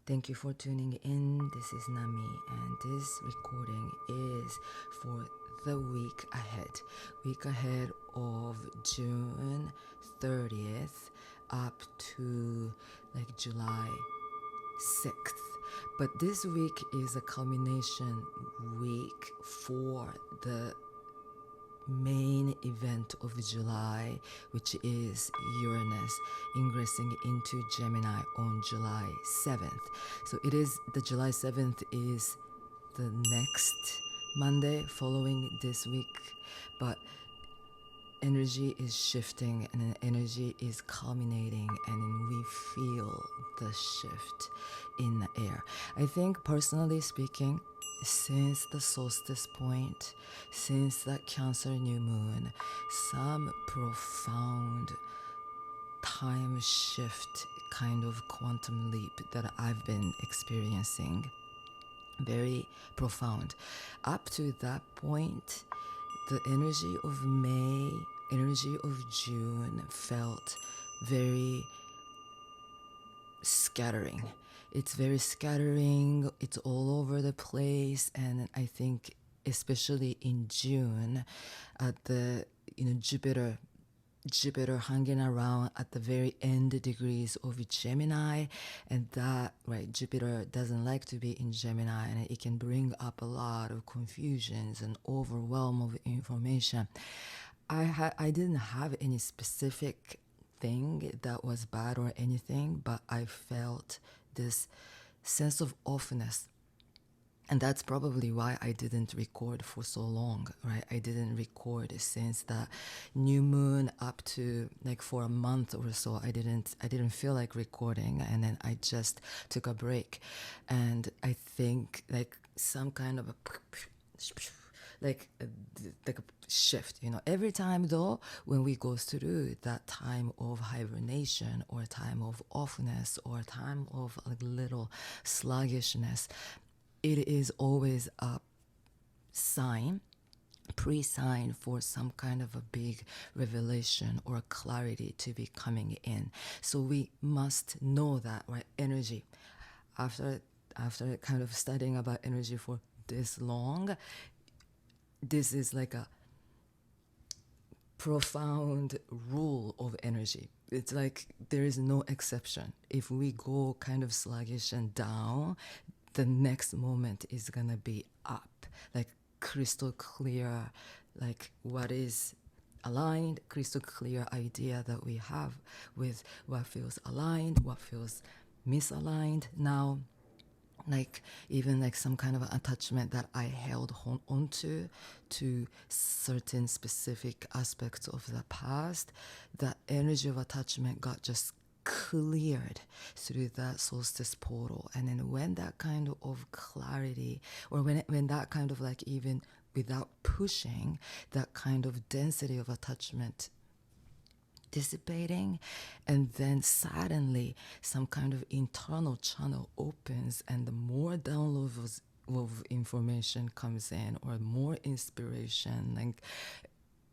Thank you for tuning in. This is Nami, and this recording is for the week ahead of June 30th up to like July 6th. But this week is a culmination week for the main event of July, which is Uranus ingressing into Gemini on July 7th. So it is the July 7th is the next Monday following this week, but energy is shifting and energy is culminating, and we feel the shift in the air. I think personally speaking, since the solstice point, since that Cancer new moon, some profound time shift kind of quantum leap that I've been experiencing. Very profound. Up to that point, the energy of May, energy of June felt very scattering. It's very scattering, it's all over the place, and I think especially in June at the Jupiter hanging around at the very end degrees of Gemini, and that right, Jupiter doesn't like to be in Gemini, and it can bring up a lot of confusions and overwhelm of information. I didn't have any specific thing that was bad or anything, but I felt this sense of offness. And that's probably why I didn't record for so long, right? I didn't record since the new moon up to like for a month or so. I didn't feel like recording, and then I just took a break. And I think like some kind of a like a shift, every time though when we go through that time of hibernation or time of offness or time of a little sluggishness, it is always a sign, pre-sign for some kind of a big revelation or clarity to be coming in. So we must know that, right? Energy, after kind of studying about energy for this long, this is like a profound rule of energy. It's like there is no exception. If we go kind of sluggish and down, the next moment is gonna be up, like crystal clear, like what is aligned, crystal clear idea that we have with what feels aligned, what feels misaligned now. Like even like some kind of attachment that I held onto to certain specific aspects of the past, that energy of attachment got just cleared through that solstice portal. And then when that kind of clarity, or when that kind of like, even without pushing, that kind of density of attachment dissipating, and then suddenly some kind of internal channel opens, and the more downloads of information comes in, or more inspiration, like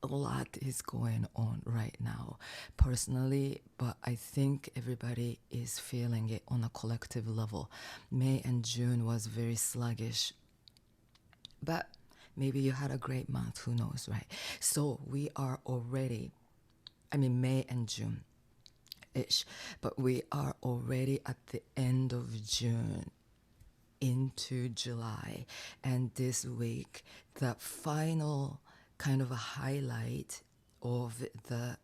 a lot is going on right now personally, but I think everybody is feeling it on a collective level. May and June was very sluggish, but maybe you had a great month, who knows, right? So we are already, May and June-ish, but we are already at the end of June into July. And this week, the final kind of a highlight of the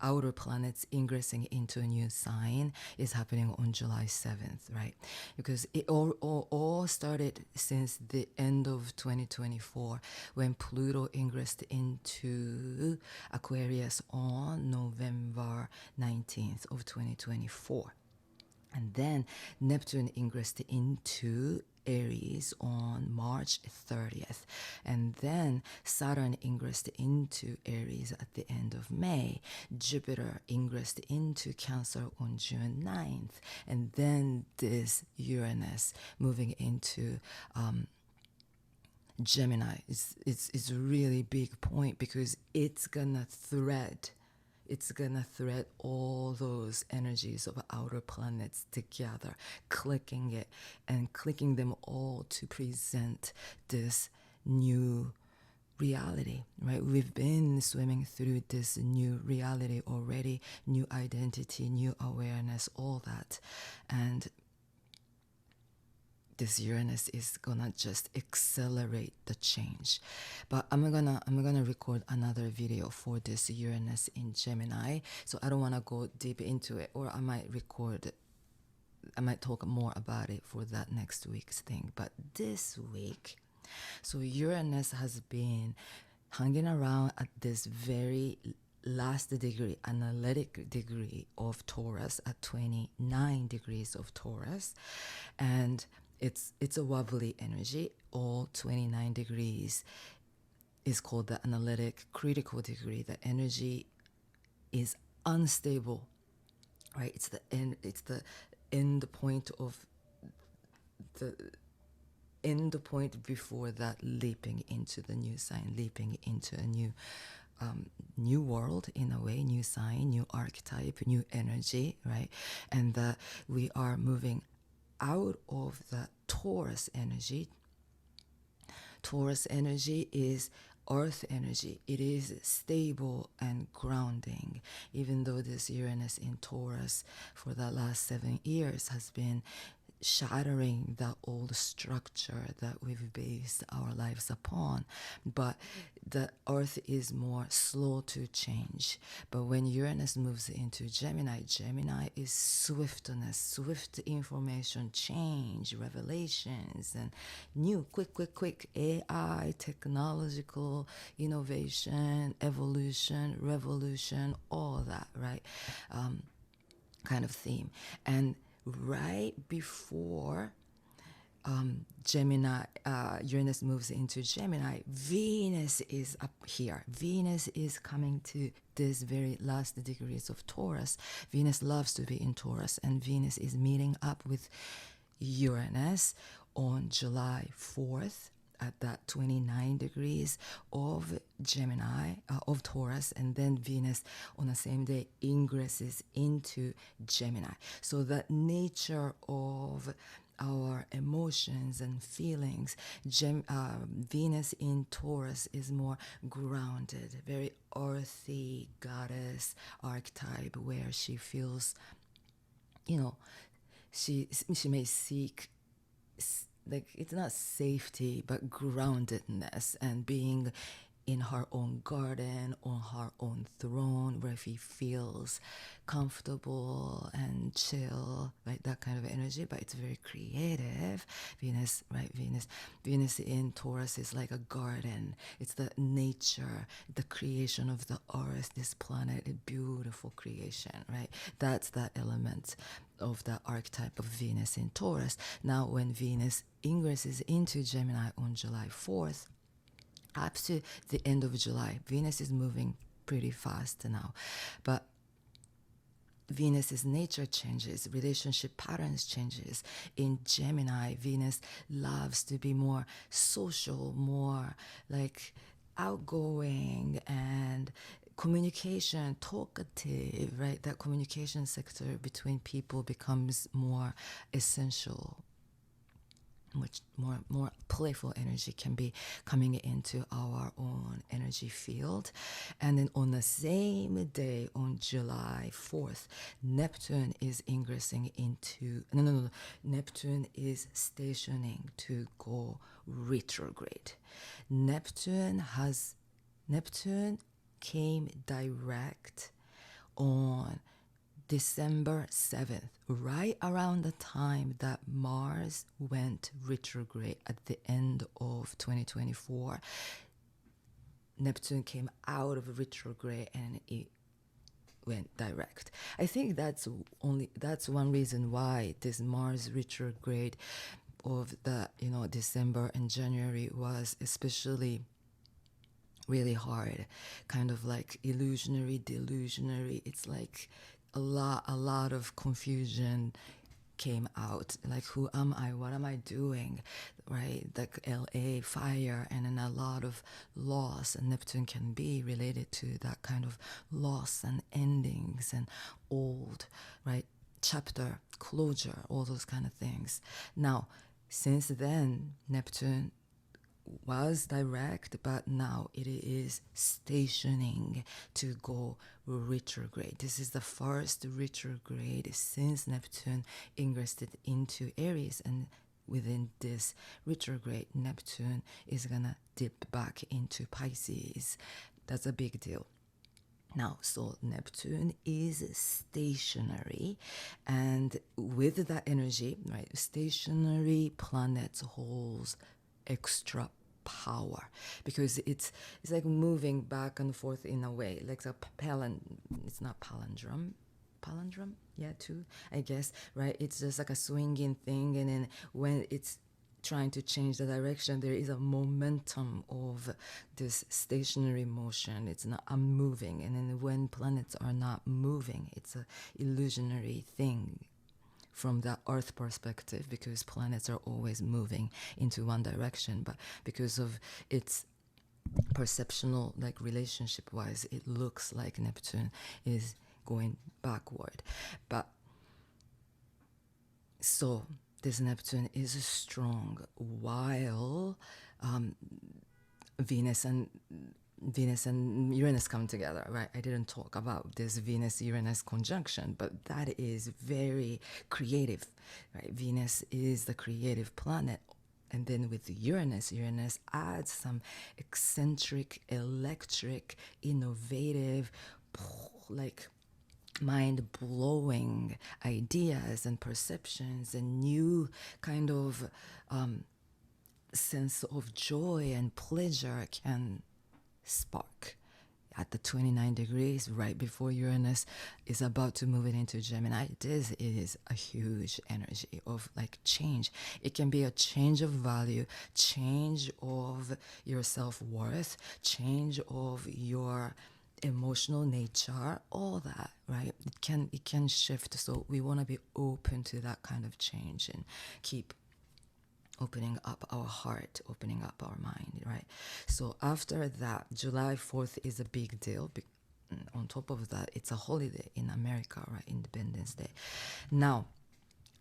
outer planets ingressing into a new sign is happening on July 7th, right? Because it all started since the end of 2024 when Pluto ingressed into Aquarius on November 19th of 2024. And then Neptune ingressed into Aries on March 30th. And then Saturn ingressed into Aries at the end of May. Jupiter ingressed into Cancer on June 9th. And then this Uranus moving into Gemini. It's a really big point because it's gonna thread it's gonna thread all those energies of outer planets together, clicking it and clicking them all to present this new reality, right? We've been swimming through this new reality already, new identity, new awareness, all that. And this Uranus is gonna just accelerate the change. But I'm gonna record another video for this Uranus in Gemini. So I don't wanna go deep into it, or I might talk more about it for that next week's thing. But this week, so Uranus has been hanging around at this very last degree, analytic degree of Taurus, at 29 degrees of Taurus. And it's a wobbly energy. All 29 degrees is called the analytic critical degree. The energy is unstable, right? It's the end point of the end point before that, leaping into the new sign, leaping into a new world, in a way, new sign, new archetype, new energy, right? And that we are moving out of the Taurus energy. Taurus energy is earth energy. It is stable and grounding, even though this Uranus in Taurus for the last 7 years has been shattering the old structure that we've based our lives upon. But the earth is more slow to change. But when Uranus moves into Gemini, Gemini is swiftness, swift information, change, revelations, and new, quick AI, technological innovation, evolution, revolution, all that, right? Kind of theme. And right before Gemini, Uranus moves into Gemini, Venus is up here. Venus is coming to this very last degrees of Taurus. Venus loves to be in Taurus, and Venus is meeting up with Uranus on July 4th at that 29 degrees of Gemini, of Taurus, and then Venus on the same day ingresses into Gemini. So the nature of our emotions and feelings, Venus in Taurus is more grounded, very earthy goddess archetype, where she feels, she may seek, like, it's not safety but groundedness, and being in her own garden, on her own throne, where she feels comfortable and chill, like that kind of energy. But it's very creative. Venus, right? Venus in Taurus is like a garden. It's the nature, the creation of the earth, this planet, a beautiful creation, right? That's that element of the archetype of Venus in Taurus. Now, when Venus ingresses into Gemini on July 4th, up to the end of July, Venus is moving pretty fast now. But Venus's nature changes, relationship patterns changes. In Gemini, Venus loves to be more social, more like outgoing and communication, talkative, right? That communication sector between people becomes more essential. Much more playful energy can be coming into our own energy field. And then on the same day, on July 4th, Neptune is ingressing into, Neptune is stationing to go retrograde. Neptune came direct on December 7th, right around the time that Mars went retrograde at the end of 2024. Neptune came out of retrograde and it went direct. I think that's one reason why this Mars retrograde of the December and January was especially really hard, kind of like illusionary, delusionary. It's like a lot of confusion came out, like who am I, what am I doing, right? Like LA fire, and then a lot of loss, and Neptune can be related to that kind of loss and endings and old, right, chapter closure, all those kind of things. Now since then Neptune was direct, but now it is stationing to go retrograde. This is the first retrograde since Neptune ingressed into Aries, and within this retrograde, Neptune is gonna dip back into Pisces. That's a big deal. Now, so Neptune is stationary, and with that energy, right, stationary planets holds extra power, because it's like moving back and forth in a way, like a it's not palindrome, yeah, too, I guess, right? It's just like a swinging thing, and then when it's trying to change the direction, there is a momentum of this stationary motion. It's not unmoving, and then when planets are not moving, it's a illusionary thing from the Earth perspective, because planets are always moving into one direction, but because of its perceptional, like relationship wise, it looks like Neptune is going backward. But so this Neptune is strong, while Venus and Uranus come together, right? I didn't talk about this Venus-Uranus conjunction, but that is very creative, right? Venus is the creative planet. And then with Uranus adds some eccentric, electric, innovative, like mind-blowing ideas and perceptions, and new kind of sense of joy and pleasure can spark at the 29 degrees right before Uranus is about to move it into Gemini. This is a huge energy of like change. It can be a change of value, change of your self-worth, change of your emotional nature, all that, right? It can shift. So we want to be open to that kind of change and keep opening up our heart, opening up our mind, right? So after that, July 4th is a big deal. On top of that, it's a holiday in America, right? Independence Day. Now,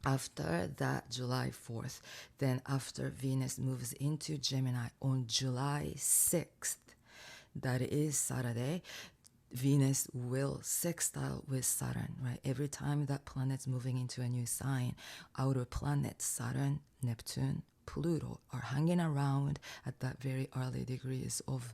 after that July 4th, then after Venus moves into Gemini on July 6th, that is Saturday, Venus will sextile with Saturn, right? Every time that planet's moving into a new sign, outer planets, Saturn, Neptune, Pluto, are hanging around at that very early degrees of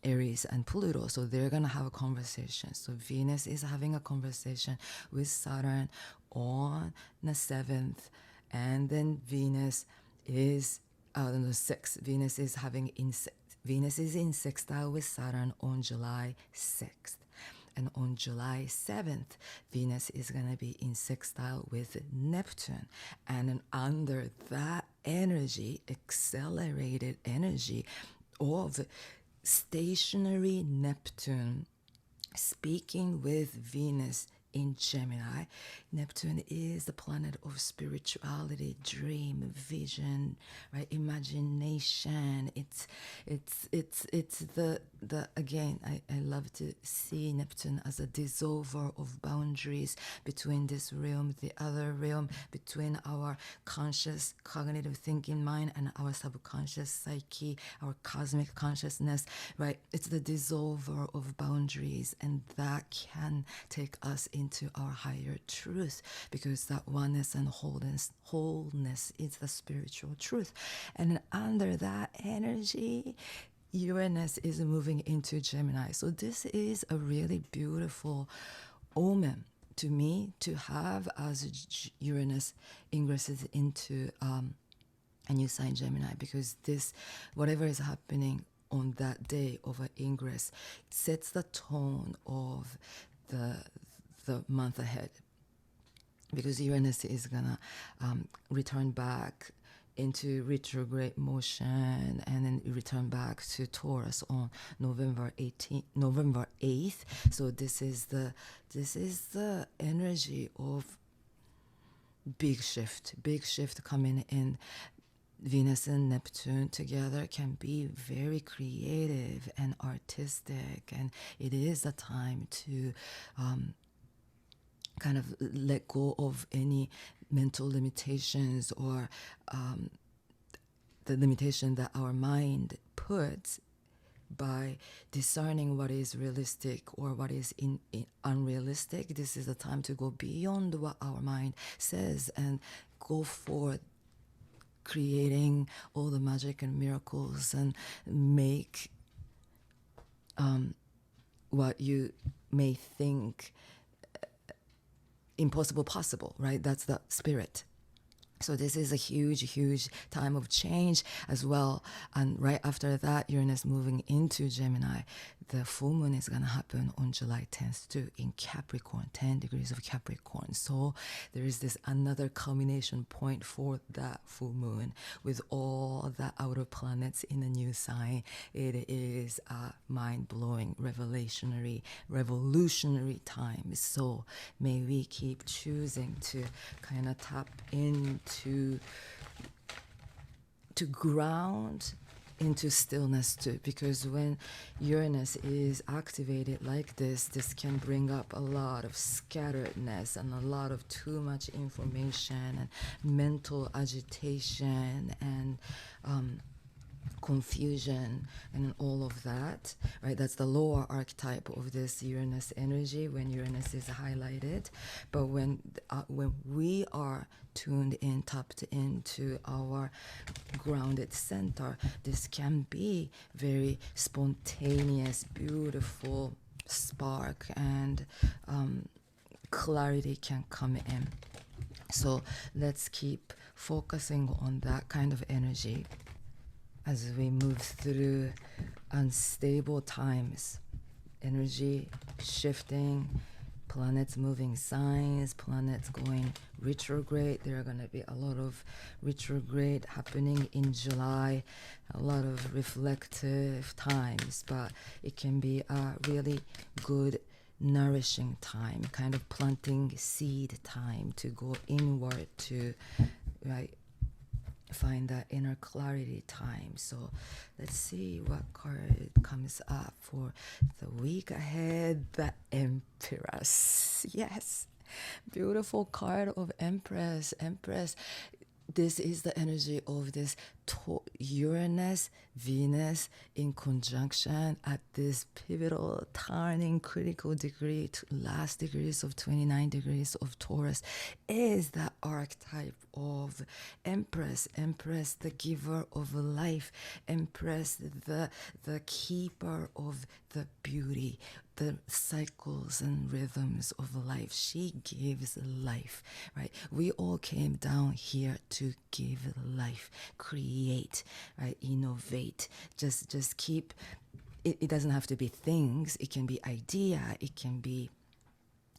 Aries and Pluto. So they're going to have a conversation. So Venus is having a conversation with Saturn on the 7th, and then Venus is on the 6th. Venus is in sextile with Saturn on July 6th. And on July 7th, Venus is going to be in sextile with Neptune. And then under that energy, accelerated energy of stationary Neptune speaking with Venus in Gemini. Neptune is the planet of spirituality, dream, vision, right? Imagination. It's the again, I love to see Neptune as a dissolver of boundaries between this realm, the other realm, between our conscious cognitive thinking mind and our subconscious psyche, our cosmic consciousness, right? It's the dissolver of boundaries, and that can take us into our higher truth, because that oneness and wholeness is the spiritual truth. And under that energy, Uranus is moving into Gemini. So this is a really beautiful omen to me to have as Uranus ingresses into a new sign, Gemini, because this, whatever is happening on that day of an ingress, sets the tone of the month ahead, because Uranus is gonna return back into retrograde motion, and then return back to Taurus on November 8th. So this is the energy of big shift coming in. Venus and Neptune together can be very creative and artistic, and it is a time to kind of let go of any mental limitations or the limitation that our mind puts by discerning what is realistic or what is unrealistic. This is a time to go beyond what our mind says and go for creating all the magic and miracles and make what you may think impossible possible, right? That's the spirit. So this is a huge time of change as well. And right after that, Uranus moving into Gemini, the full moon is going to happen on July 10th too in Capricorn, 10 degrees of Capricorn. So there is this another culmination point for that full moon with all the outer planets in a new sign. It is a mind-blowing, revolutionary time. So may we keep choosing to kind of tap into to ground into stillness too, because when Uranus is activated like this can bring up a lot of scatteredness and a lot of too much information and mental agitation and confusion and all of that, right? That's the lower archetype of this Uranus energy when Uranus is highlighted. But when we are tuned in, tapped into our grounded center, this can be very spontaneous, beautiful spark, and clarity can come in. So let's keep focusing on that kind of energy as we move through unstable times. Energy shifting, planets moving signs, planets going retrograde. There are going to be a lot of retrograde happening in July, a lot of reflective times, but it can be a really good nourishing time, kind of planting seed time to go inward to, right, find that inner clarity time. So let's see what card comes up for the week ahead. The Empress. Yes, beautiful card of Empress. This is the energy of this Uranus, Venus in conjunction at this pivotal, turning, critical degree to last degrees of 29 degrees of Taurus is the archetype of Empress. Empress, the giver of life. Empress, the keeper of the beauty, the cycles and rhythms of life. She gives life, right? We all came down here to give life, create, right? Innovate. Just keep. It doesn't have to be things. It can be idea. It can be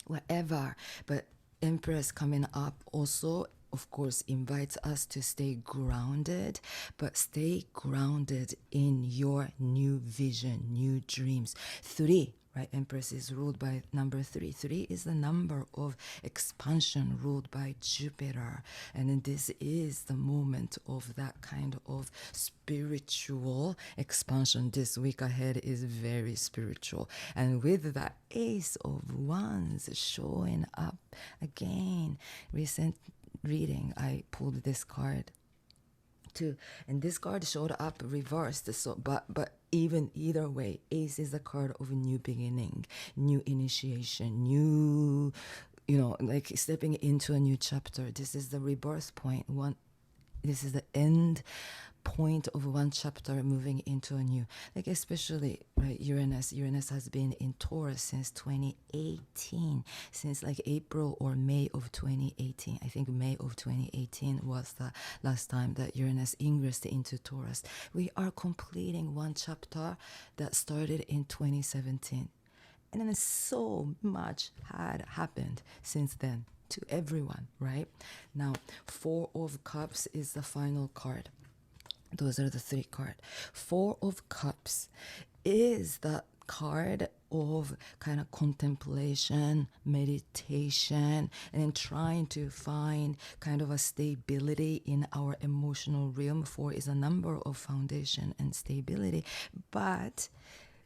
whatever. But Empress coming up also, of course, invites us to stay grounded, but stay grounded in your new vision, new dreams. 3, right? Empress is ruled by number 3. 3 is the number of expansion ruled by Jupiter. And this is the moment of that kind of spiritual expansion. This week ahead is very spiritual. And with the Ace of Wands showing up again, recent reading, I pulled this card too, and this card showed up reversed. So but even either way, Ace is the card of a new beginning, new initiation, new, like stepping into a new chapter. This is the rebirth point. This is the end point of one chapter moving into a new, like, especially, right, Uranus has been in Taurus since 2018, since like April or May of 2018. I think May of 2018 was the last time that Uranus ingressed into Taurus. We are completing one chapter that started in 2017, and then so much had happened since then to everyone, right? Now, 4 of Cups is the final card. Those are the 3 cards. 4 of Cups is the card of kind of contemplation, meditation, and then trying to find kind of a stability in our emotional realm. 4 is a number of foundation and stability. But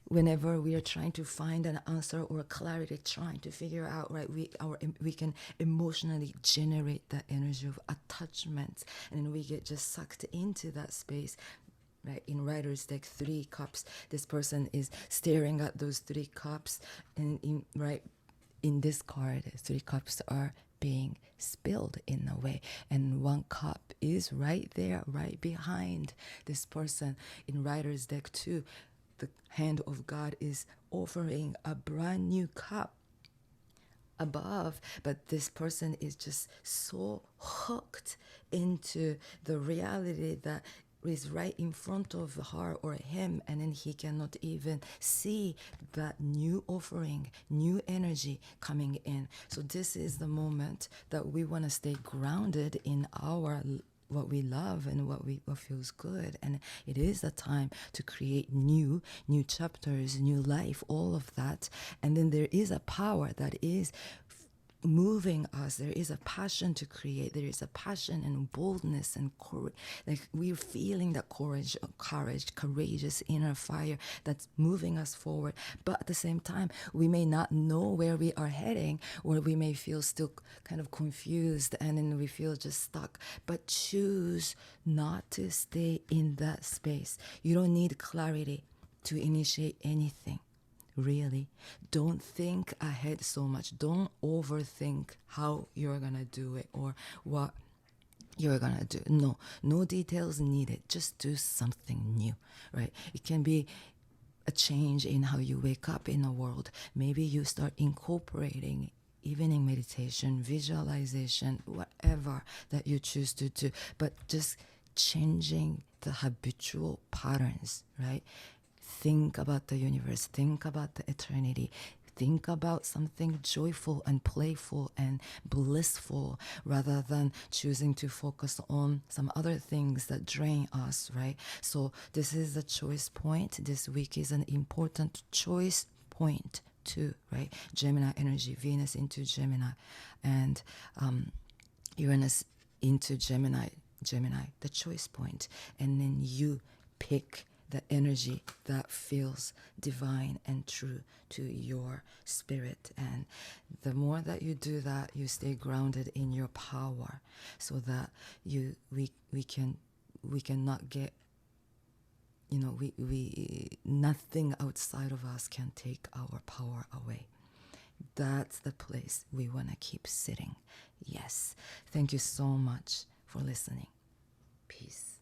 whenever we are trying to find an answer or clarity, trying to figure out, right, we can emotionally generate that energy of attachment, and then we get just sucked into that space. Right, in Writer's Deck, 3 cups. This person is staring at those 3 cups, and in this card, 3 cups are being spilled in a way, and 1 cup is right there, right behind this person. In Writer's Deck 2, the hand of God is offering a brand new cup above, but this person is just so hooked into the reality that is right in front of her or him, and then he cannot even see that new offering, new energy coming in. So this is the moment that we want to stay grounded in our what we love and what feels good, and it is the time to create new chapters, new life, all of that. And then there is a power that is moving us. There is a passion to create. There is a passion and boldness and courage. Like we're feeling that courageous inner fire that's moving us forward. But at the same time, we may not know where we are heading, or we may feel still kind of confused, and then we feel just stuck. But choose not to stay in that space. You don't need clarity to initiate anything. Really, don't think ahead so much. Don't overthink how you're gonna do it or what you're gonna do. No details needed. Just do something new, right? It can be a change in how you wake up in the world. Maybe you start incorporating evening meditation, visualization, whatever that you choose to do, but just changing the habitual patterns, right? Think about the universe, think about the eternity, think about something joyful and playful and blissful, rather than choosing to focus on some other things that drain us, right? So this is a choice point. This week is an important choice point too, right? Gemini energy, Venus into Gemini, and Uranus into Gemini, the choice point. And then you pick the energy that feels divine and true to your spirit. And the more that you do that, you stay grounded in your power, so that we cannot get, we nothing outside of us can take our power away. That's the place we want to keep sitting. Yes. Thank you so much for listening. Peace.